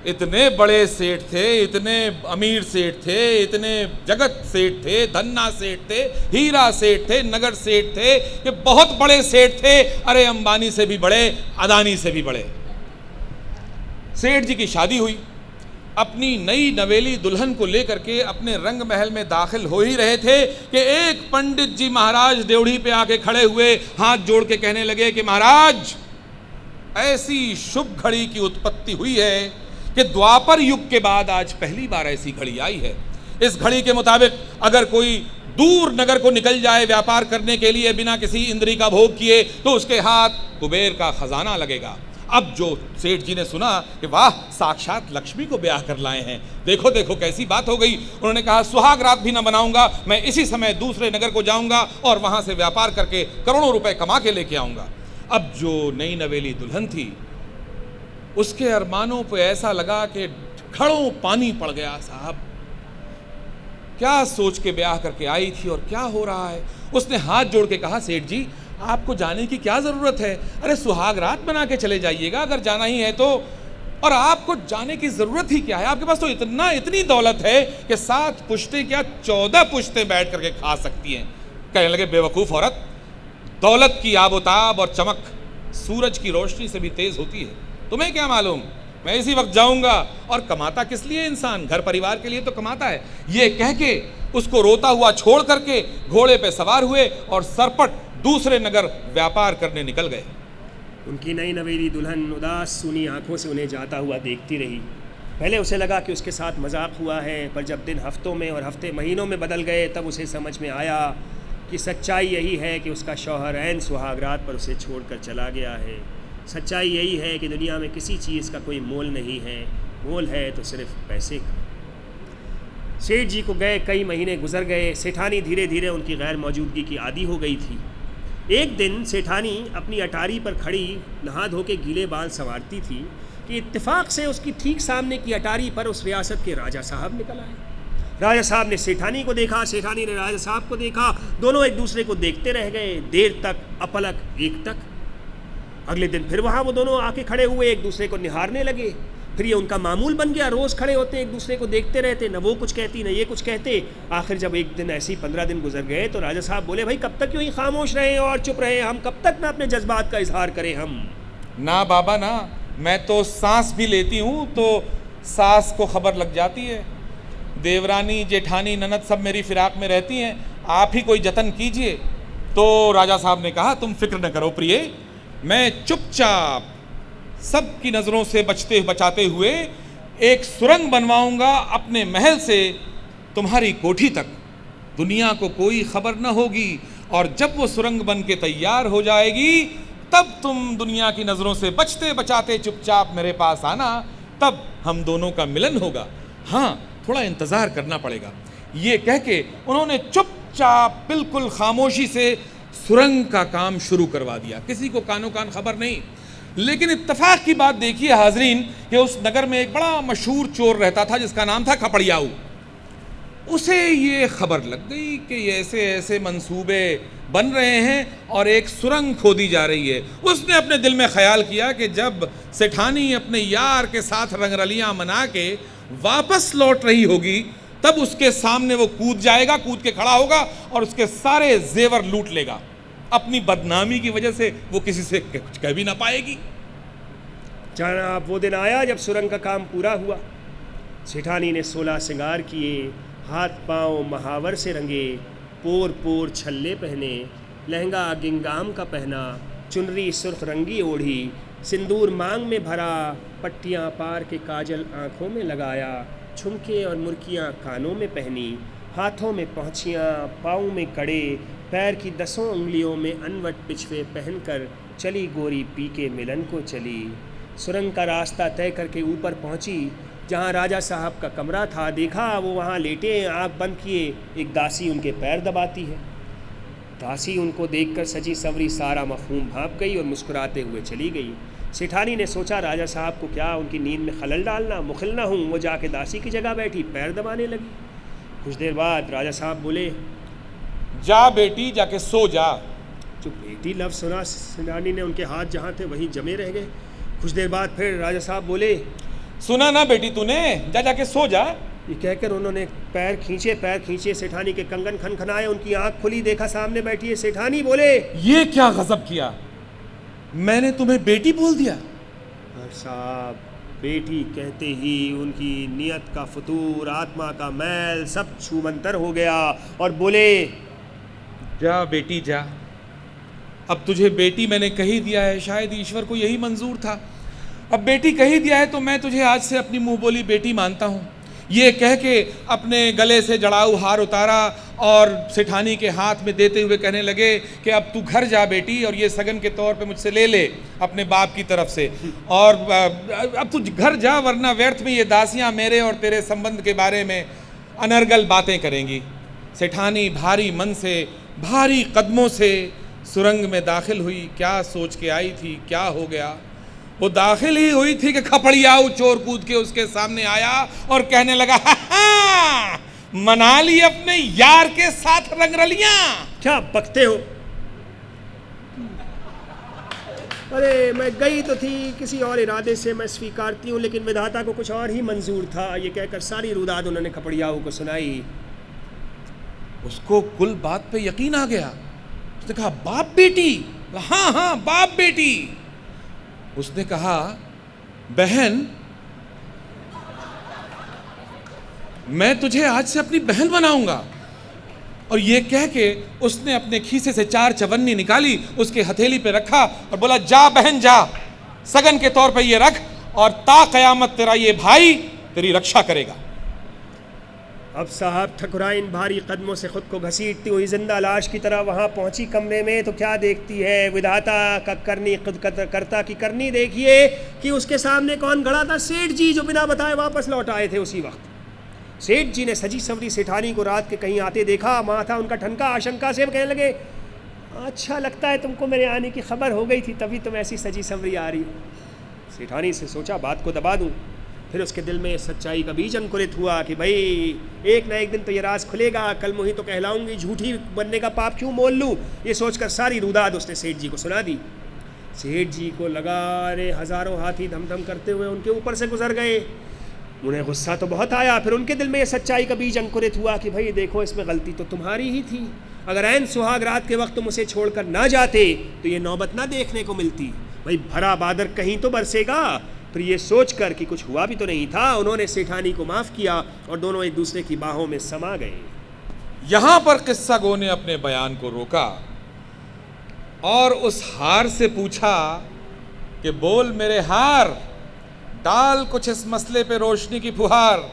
इतने बड़े सेठ थे, इतने अमीर सेठ थे, इतने जगत सेठ थे, धन्ना सेठ थे, हीरा सेठ थे, नगर सेठ थे, कि बहुत बड़े सेठ थे। अरे अंबानी से भी बड़े, अदानी से भी बड़े। सेठ जी की शादी हुई, अपनी नई नवेली दुल्हन को लेकर के अपने रंग महल में दाखिल हो ही रहे थे कि एक पंडित जी महाराज ड्योढ़ी पे आके खड़े हुए, हाथ जोड़ के कहने लगे कि महाराज ऐसी शुभ घड़ी की उत्पत्ति हुई है कि द्वापर युग के बाद आज पहली बार ऐसी घड़ी आई है। इस घड़ी के मुताबिक अगर कोई दूर नगर को निकल जाए व्यापार करने के लिए बिना किसी इंद्री का भोग किए तो उसके हाथ कुबेर का खजाना लगेगा। अब जो सेठ जी ने सुना कि वाह, साक्षात लक्ष्मी को ब्याह कर लाए हैं, देखो देखो कैसी बात हो गई। उन्होंने कहा सुहाग रात भी ना बनाऊंगा, मैं इसी समय दूसरे नगर को जाऊंगा और वहां से व्यापार करके करोड़ों रुपए कमा के लेके आऊंगा। अब जो नई नवेली दुल्हन थी उसके अरमानों पे ऐसा लगा कि घड़ों पानी पड़ गया। साहब क्या सोच के ब्याह करके आई थी और क्या हो रहा है। उसने हाथ जोड़ के कहा, सेठ जी आपको जाने की क्या ज़रूरत है, अरे सुहाग रात बना के चले जाइएगा अगर जाना ही है तो। और आपको जाने की ज़रूरत ही क्या है, आपके पास तो इतनी दौलत है कि 7 पुश्तें क्या 14 पुश्तें बैठ करके खा सकती हैं। कहने लगे बेवकूफ़ औरत, दौलत की आबोताब और चमक सूरज की रोशनी से भी तेज़ होती है, तुम्हें क्या मालूम, मैं इसी वक्त जाऊंगा। और कमाता किस लिए इंसान, घर परिवार के लिए तो कमाता है। ये कह के उसको रोता हुआ छोड़ करके घोड़े पे सवार हुए और सरपट दूसरे नगर व्यापार करने निकल गए। उनकी नई नवेली दुल्हन उदास सूनी आंखों से उन्हें जाता हुआ देखती रही। पहले उसे लगा कि उसके साथ मजाक हुआ है, पर जब दिन हफ्तों में और हफ्ते महीनों में बदल गए तब उसे समझ में आया कि सच्चाई यही है कि उसका शौहर ऐन सुहागरात पर उसे छोड़कर चला गया है। सच्चाई यही है कि दुनिया में किसी चीज़ का कोई मोल नहीं है, मोल है तो सिर्फ पैसे का। सेठ जी को गए कई महीने गुजर गए। सेठानी धीरे धीरे उनकी गैर मौजूदगी की आदी हो गई थी। एक दिन सेठानी अपनी अटारी पर खड़ी नहा धो के गीले बाल संवारती थी कि इत्तेफाक से उसकी ठीक सामने की अटारी पर उस रियासत के राजा साहब निकल आए। राजा साहब ने सेठानी को देखा, सेठानी ने राजा साहब को देखा, दोनों एक दूसरे को देखते रह गए देर तक, अपलक एक तक। अगले दिन फिर वहाँ वो दोनों आके खड़े हुए, एक दूसरे को निहारने लगे। फिर ये उनका मामूल बन गया, रोज़ खड़े होते एक दूसरे को देखते रहते, न वो कुछ कहती न ये कुछ कहते। आखिर जब एक दिन ऐसे ही 15 दिन गुजर गए तो राजा साहब बोले, भाई कब तक यूँ ही खामोश रहे और चुप रहे, हम कब तक ना अपने जज्बात का इजहार करें। हम ना बाबा ना, मैं तो सांस भी लेती हूँ तो सास को खबर लग जाती है। देवरानी जेठानी ननद सब मेरी फिराक में रहती हैं, आप ही कोई जतन कीजिए। तो राजा साहब ने कहा, तुम फिक्र न करो प्रिय, मैं चुपचाप सबकी नज़रों से बचाते हुए एक सुरंग बनवाऊंगा अपने महल से तुम्हारी कोठी तक, दुनिया को कोई खबर न होगी, और जब वो सुरंग बन के तैयार हो जाएगी तब तुम दुनिया की नज़रों से बचते बचाते चुपचाप मेरे पास आना, तब हम दोनों का मिलन होगा। हाँ, थोड़ा इंतज़ार करना पड़ेगा। ये कह के उन्होंने चुपचाप बिल्कुल खामोशी से सुरंग का काम शुरू करवा दिया, किसी को कानो कान खबर नहीं। लेकिन इत्तेफाक की बात देखिए हाजरीन कि उस नगर में एक बड़ा मशहूर चोर रहता था जिसका नाम था खपड़ियाऊ। उसे ये खबर लग गई कि ऐसे ऐसे मंसूबे बन रहे हैं और एक सुरंग खोदी जा रही है। उसने अपने दिल में ख्याल किया कि जब सेठानी अपने यार के साथ रंगरलियां मना के वापस लौट रही होगी तब उसके सामने वो कूद जाएगा, कूद के खड़ा होगा और उसके सारे जेवर लूट लेगा। अपनी बदनामी की वजह से वो किसी से कुछ कह भी ना पाएगी। जनाब वो दिन आया जब सुरंग का काम पूरा हुआ। सेठानी ने 16 श्रृंगार किए, हाथ पांव महावर से रंगे, पोर पोर छल्ले पहने, लहंगा गिंगाम का पहना, चुनरी सुर्ख रंगी ओढ़ी, सिंदूर मांग में भरा, पट्टियाँ पार के काजल आँखों में लगाया, झुमके और मुर्कियाँ कानों में पहनी, हाथों में पहुँचियाँ, पाँव में कड़े, पैर की 10 उंगलियों में अनवट पिछवे पहनकर चली गोरी पी के मिलन को चली। सुरंग का रास्ता तय करके ऊपर पहुँची जहाँ राजा साहब का कमरा था। देखा वो वहाँ लेटे, आँख बंद किए, एक दासी उनके पैर दबाती है। दासी उनको देखकर सजी सवरी सारा मफहूम भाप गई और मुस्कुराते हुए चली गई। सेठानी ने सोचा राजा साहब को क्या उनकी नींद में खलल डालना, मुखिल ना हूँ। वो जाके दासी की जगह बैठी, पैर दबाने लगी। कुछ देर बाद राजा साहब बोले, जा बेटी, जाके सो जा। जो बेटी लफ्ज़ सुना सेठानी ने उनके हाथ जहाँ थे वहीं जमे रह गए। कुछ देर बाद फिर राजा साहब बोले, सुना ना बेटी तूने, जा जाके सो जा। ये कहकर उन्होंने पैर खींचे, सेठानी के कंगन खनखनाए, उनकी आंख खुली, देखा सामने बैठी है सेठानी। बोले, ये क्या गजब किया, मैंने तुम्हें बेटी बोल दिया। साहब बेटी कहते ही उनकी नियत का फतूर, आत्मा का मैल सब छूमंतर हो गया और बोले, जा बेटी जा, अब तुझे बेटी मैंने कही दिया है, शायद ईश्वर को यही मंजूर था। अब बेटी कही दिया है तो मैं तुझे आज से अपनी मुंह बोली बेटी मानता हूँ। ये कह के अपने गले से जड़ाऊ हार उतारा और सेठानी के हाथ में देते हुए कहने लगे कि अब तू घर जा बेटी, और ये सगन के तौर पे मुझसे ले ले अपने बाप की तरफ से, और अब तू घर जा, वरना व्यर्थ में ये दासियाँ मेरे और तेरे संबंध के बारे में अनर्गल बातें करेंगी। सेठानी भारी मन से, भारी कदमों से सुरंग में दाखिल हुई। क्या सोच के आई थी, क्या हो गया? वो दाखिल ही हुई थी कि खपड़ियाऊ चोर कूद के उसके सामने आया और कहने लगा, हा हा, मना ली अपने यार के साथ रंगरलियां। क्या बकते हो? अरे मैं गई तो थी किसी और इरादे से, मैं स्वीकारती हूँ, लेकिन विधाता को कुछ और ही मंजूर था। ये कहकर सारी रुदाद उन्होंने खपड़ियाऊ को सुनाई। उसको कुल बात पे यकीन आ गया। उसने कहा, बाप बेटी? हाँ हाँ, बाप बेटी। उसने कहा, बहन मैं तुझे आज से अपनी बहन बनाऊंगा। और ये कह के उसने अपने खीसे से 4 चवन्नी निकाली, उसके हथेली पे रखा और बोला, जा बहन जा, सगन के तौर पे ये रख और ता कयामत तेरा ये भाई तेरी रक्षा करेगा। अब साहब ठकुराइन भारी कदमों से खुद को घसीटती हुई जिंदा लाश की तरह वहाँ पहुँची कमरे में, तो क्या देखती है, विधाता का करनी, करता की करनी देखिए कि उसके सामने कौन खड़ा था? सेठ जी, जो बिना बताए वापस लौट आए थे उसी वक्त। सेठ जी ने सजी सवरी सेठानी को रात के कहीं आते देखा। माथा उनका ठनका, आशंका से कहने लगे, अच्छा लगता है तुमको मेरे आने की खबर हो गई थी, तभी तुम ऐसी सजी सवरी आ रही हो। सेठानी से सोचा बात को दबा दूँ। फिर उसके दिल में सच्चाई का बीज अंकुरित हुआ कि भाई एक ना एक दिन तो ये राज खुलेगा, कल मुही तो कहलाऊंगी, झूठी बनने का पाप क्यों मोल लूँ। ये सोचकर सारी रुदाद उसने सेठ जी को सुना दी। सेठ जी को लगा, अरे हज़ारों हाथी धम धम करते हुए उनके ऊपर से गुजर गए। उन्हें गुस्सा तो बहुत आया। फिर उनके दिल में ये सच्चाई का बीज अंकुरित हुआ कि भाई देखो, इसमें गलती तो तुम्हारी ही थी। अगर ऐन सुहाग रात के वक्त तुम उसे छोड़कर ना जाते तो ये नौबत ना देखने को मिलती। भाई भरा बादर कहीं तो बरसेगा। फिर ये सोचकर कि कुछ हुआ भी तो नहीं था, उन्होंने सेठानी को माफ़ किया और दोनों एक दूसरे की बाहों में समा गए। यहां पर किस्सा गो ने अपने बयान को रोका और उस हार से पूछा कि बोल मेरे हार, डाल कुछ इस मसले पे रोशनी की फुहार।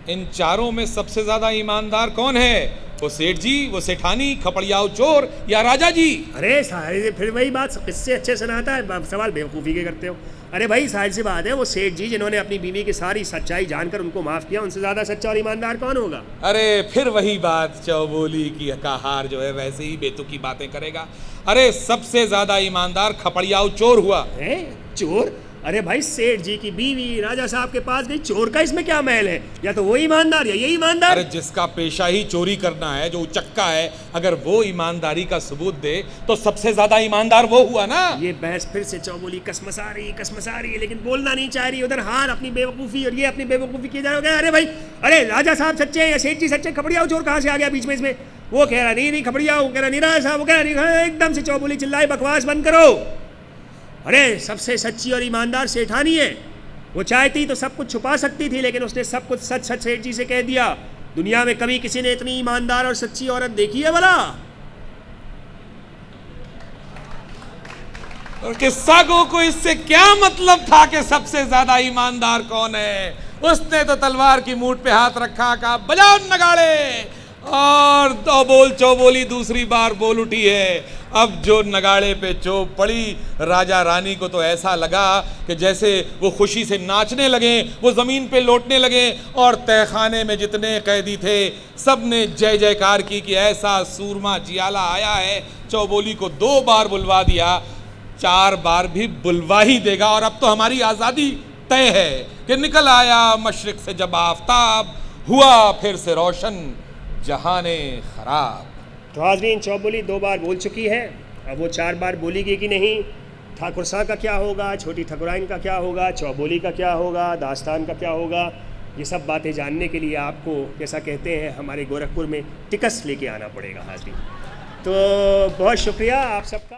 इन चारों में सबसे ज्यादा ईमानदार कौन है? वो सेठ जी, वो सेठानी, खपड़ियाऊ चोर या राजा जी? अरे साहिल, फिर वही बात किससे अच्छे सुनाता है, सवाल बेवकूफ़ी के करते हो। अरे भाई साहिल सी बात है, वो सेठ जी जिन्होंने अपनी बीवी की सारी सच्चाई जानकर उनको माफ़ किया, उनसे ज़्यादा सच्चा और ईमानदार कौन होगा? अरे फिर वही बात, चौबोली की कहार जो है वैसे ही बेतुकी बातें करेगा। अरे सबसे ज्यादा ईमानदार खपड़ियाऊ चोर हुआ। है चोर? अरे भाई सेठ जी की बीवी राजा साहब के पास गई, चोर का इसमें क्या महल है? या तो वो ईमानदार या ये ईमानदार। अरे जिसका पेशा ही चोरी करना है, जो उचक्का है, अगर वो ईमानदारी का सबूत दे तो सबसे ज्यादा ईमानदार वो हुआ ना। ये बहस फिर से चौबोली कसमसा रही है, लेकिन बोलना नहीं चाह रही। उधर हार अपनी बेवकूफ़ी और ये अपनी बेवकूफ़ी किए जा रहे हैं। अरे भाई, अरे राजा साहब सच्चे हैं या सेठ जी सच्चे? खपड़ियाऊ चोर कहाँ से आ गया बीच में इसमें? वो कह रहा नहीं खपड़ियाऊ, कह रहा नहीं राजा साहब, वो कह रहा नहीं। एकदम से चौबोली चिल्लाई, बकवास बंद करो। अरे सबसे सच्ची और ईमानदार सेठानी है। वो चाहती तो सब कुछ छुपा सकती थी, लेकिन उसने सब कुछ सच सच सेठ जी से कह दिया। दुनिया में कभी किसी ने इतनी ईमानदार और सच्ची औरत देखी है भला? और किस्सा को इससे क्या मतलब था कि सबसे ज्यादा ईमानदार कौन है? उसने तो तलवार की मूठ पे हाथ रखा, कहा बजाओ नगाड़े, और दो बोल चौबोली दूसरी बार बोल उठी है। अब जो नगाड़े पे चोप पड़ी, राजा रानी को तो ऐसा लगा कि जैसे वो खुशी से नाचने लगे, वो ज़मीन पे लौटने लगे, और तहखाने में जितने कैदी थे सब ने जय जयकार की कि ऐसा सूरमा जियाला आया है। चौबोली को 2 बार बुलवा दिया, 4 बार भी बुलवा ही देगा, और अब तो हमारी आज़ादी तय है कि निकल आया मशरिक़ से जब आफताब, हुआ फिर से रोशन जहाने खराब। तो हाज़रीन, चौबोली 2 बार बोल चुकी है, अब वो 4 बार बोलेगी कि नहीं? ठाकुर साहब का क्या होगा, छोटी ठकुराइन का क्या होगा, चौबोली का क्या होगा, दास्तान का क्या होगा, ये सब बातें जानने के लिए आपको, जैसा कहते हैं हमारे गोरखपुर में, टिकस लेके आना पड़ेगा हाज़रीन। तो बहुत शुक्रिया आप सबका।